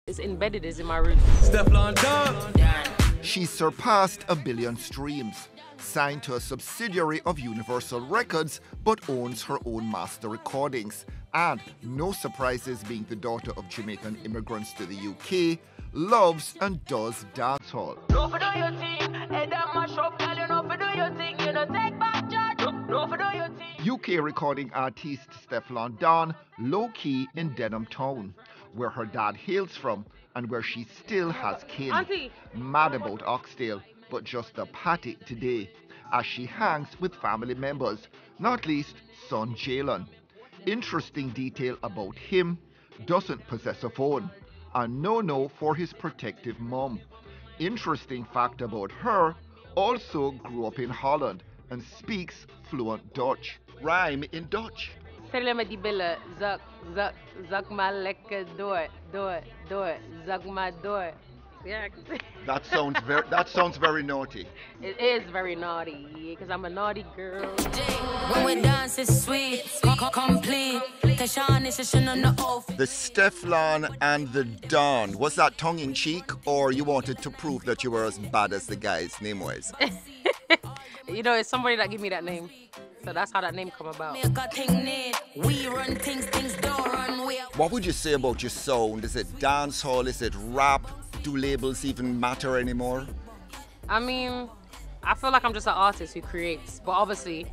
It's embedded, it's in my roots. Stefflon dog. She surpassed 1 billion streams, signed to a subsidiary of Universal Records, but owns her own master recordings. And, no surprises being the daughter of Jamaican immigrants to the UK, loves and does dancehall. UK recording artist Stefflon Don, low-key in Denham Town, where her dad hails from and where she still has kin. Auntie. Mad about Oxtail, but just a patty today, as she hangs with family members, not least son Jalen. Interesting detail about him, doesn't possess a phone, a no-no for his protective mum. Interesting fact about her, also grew up in Holland and speaks fluent Dutch. Rhyme in Dutch. Zeg met die billen, zak, zak, zak maar lekker door, zak maar door. Yeah. That sounds very naughty. It is very naughty, because I'm a naughty girl. When we dance, it's sweet, complete. The Stefflon and the Don, was that tongue-in-cheek, or you wanted to prove that you were as bad as the guy's name was? You know, it's somebody that gave me that name. So that's how that name come about. What would you say about your sound? Is it dancehall? Is it rap? Do labels even matter anymore? I mean, I feel like I'm just an artist who creates, but obviously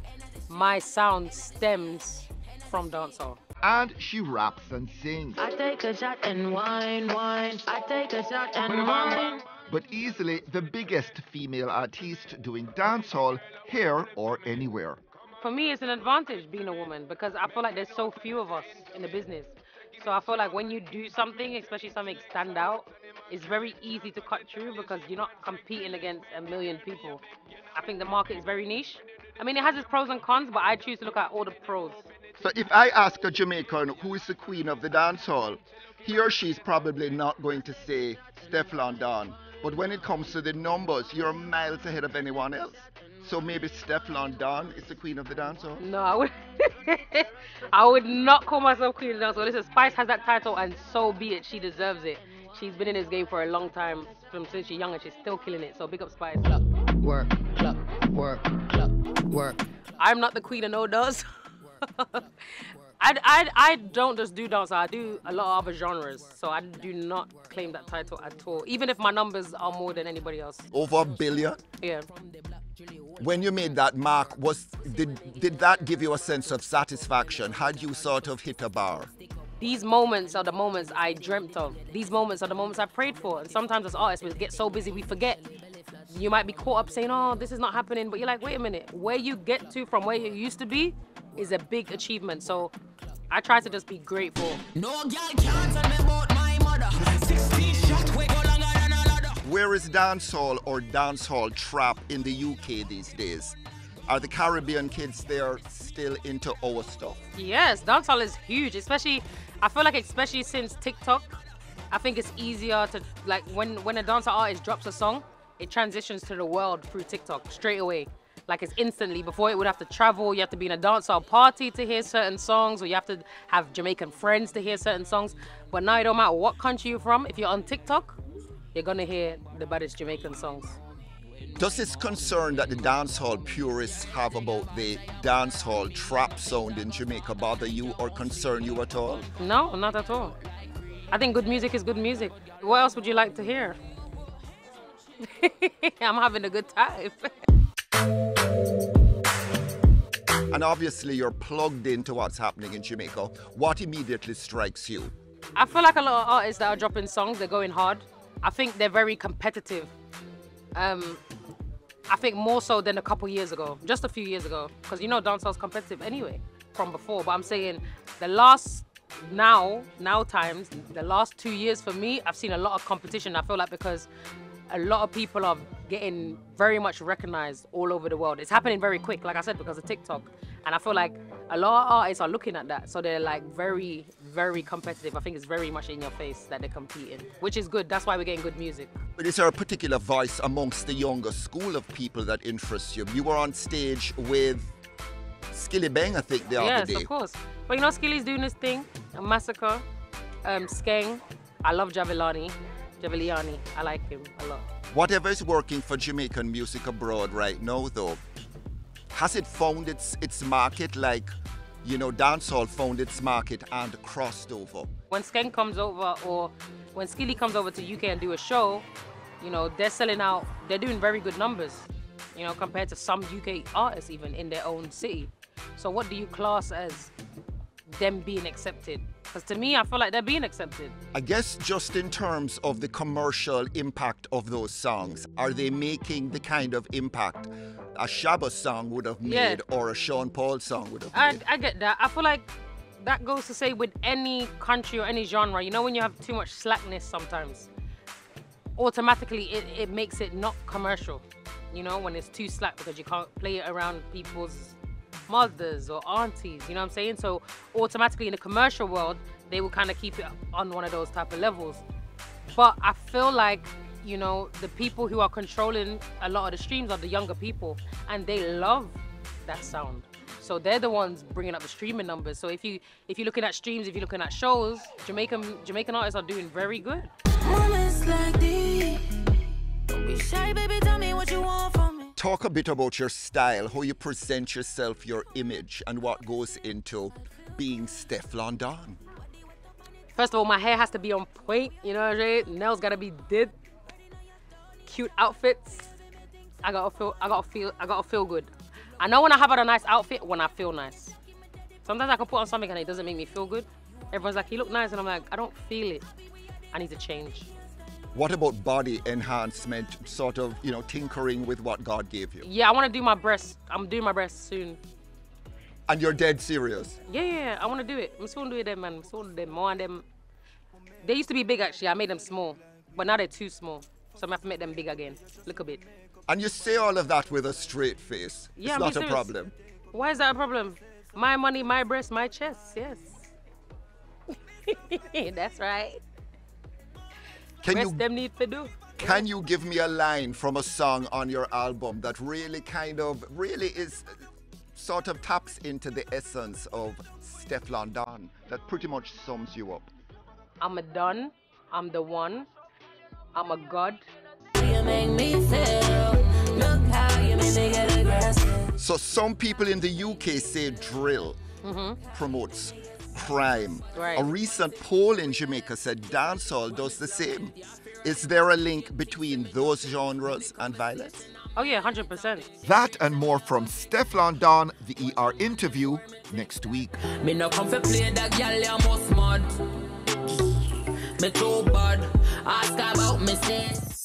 my sound stems from dancehall. And she raps and sings. I take a shot and wine. I take a shot and wine. But easily the biggest female artiste doing dancehall here or anywhere. For me, it's an advantage being a woman because I feel like there's so few of us in the business. So I feel like when you do something, especially something stand out, it's very easy to cut through because you're not competing against a million people. I think the market is very niche. I mean, it has its pros and cons, but I choose to look at all the pros. So if I ask a Jamaican who is the queen of the dancehall, he or she is probably not going to say Stefflon Don. But when it comes to the numbers, you're miles ahead of anyone else. So maybe Stefflon Don is the queen of the dancehall? No, I would not call myself queen of the dancehall. Listen, Spice has that title and so be it. She deserves it. She's been in this game for a long time, since she's young, and she's still killing it. So big up Spice. Club, work, club, work, club, work. I'm not the queen of no does. I don't just do dancehall. I do a lot of other genres. So I do not claim that title at all, even if my numbers are more than anybody else. Over 1 billion? Yeah. When you made that mark, did that give you a sense of satisfaction? Had you sort of hit a bar? These moments are the moments I dreamt of. These moments are the moments I prayed for. And sometimes as artists, we get so busy, we forget. You might be caught up saying, oh, this is not happening. But you're like, wait a minute. Where you get to from where you used to be is a big achievement. So I try to just be grateful. No girl can't tell me about my mother. 16 shots, we go longer than another. Where is dancehall or dancehall trap in the UK these days? Are the Caribbean kids there still into our stuff? Yes, dancehall is huge, I feel like especially since TikTok, I think it's easier to, like when a dancehall artist drops a song, it transitions to the world through TikTok straight away. Like it's instantly. Before it would have to travel, you have to be in a dancehall party to hear certain songs, or you have to have Jamaican friends to hear certain songs. But now it don't matter what country you're from, if you're on TikTok, you're gonna hear the baddest Jamaican songs. Does this concern that the dancehall purists have about the dancehall trap sound in Jamaica bother you or concern you at all? No, not at all. I think good music is good music. What else would you like to hear? I'm having a good time. And obviously you're plugged into what's happening in Jamaica. What immediately strikes you? I feel like a lot of artists that are dropping songs, they're going hard. I think they're very competitive. I think more so than a couple years ago, just a few years ago, because you know dancehall's competitive anyway from before. But I'm saying the last times, the last 2 years for me, I've seen a lot of competition. I feel like because a lot of people are getting very much recognized all over the world. It's happening very quick, like I said, because of TikTok. And I feel like a lot of artists are looking at that. So they're like very, very competitive. I think it's very much in your face that they're competing, which is good. That's why we're getting good music. But is there a particular voice amongst the younger school of people that interests you? You were on stage with Skilly Bang, I think, the other day. Yes, of course. But you know, Skilly's doing this thing, a Massacre, Skeng. I love Javiliani. I like him a lot. Whatever is working for Jamaican music abroad right now, though, has it found its market like, you know, dancehall found its market and crossed over? When Skank comes over or when Skilly comes over to UK and do a show, you know, they're selling out, they're doing very good numbers, you know, compared to some UK artists even in their own city. So what do you class as them being accepted? Because to me, I feel like they're being accepted. I guess just in terms of the commercial impact of those songs, are they making the kind of impact a Shabba song would have made or a Sean Paul song would have made? I get that. I feel like that goes to say with any country or any genre, you know, when you have too much slackness sometimes, automatically it makes it not commercial, you know, when it's too slack because you can't play it around people's mothers or aunties, you know what I'm saying? So automatically in the commercial world, they will kind of keep it on one of those type of levels. But I feel like, you know, the people who are controlling a lot of the streams are the younger people, and they love that sound. So they're the ones bringing up the streaming numbers. So if you're looking at streams, if you're looking at shows, Jamaican artists are doing very good. Moments like these. Don't be shy, baby, tell me what you want from me. Talk a bit about your style, how you present yourself, your image, and what goes into being Stefflon Don. First of all, my hair has to be on point, you know what I'm saying? Nails gotta be did. Cute outfits. I gotta feel good. I know when I have on a nice outfit when I feel nice. Sometimes I can put on something and it doesn't make me feel good. Everyone's like, you look nice, and I'm like, I don't feel it. I need to change. What about body enhancement, sort of, you know, tinkering with what God gave you? Yeah, I want to do my breasts. I'm doing my breasts soon. And you're dead serious? Yeah, I want to do it. I'm still doing them, man. I'm still doing them. More on them. They used to be big, actually. I made them small. But now they're too small. So I'm going to have to make them big again. Look a bit. And you say all of that with a straight face. Yeah, it's not a problem. Why is that a problem? My money, my breast, my chest. Yes. That's right. Them need to do. Can you give me a line from a song on your album that really is sort of taps into the essence of Stefflon Don, that pretty much sums you up? I'm a Don. I'm the one. I'm a God. You make me feel. Look how you make me get aggressive. So some people in the UK say drill promotes crime. Right. A recent poll in Jamaica said dancehall does the same. Is there a link between those genres and violence? Oh yeah, 100%. That and more from Stefflon Don, the ER interview, next week. Me no come for play that girl, you must mad. Me too bad. Ask about me sis.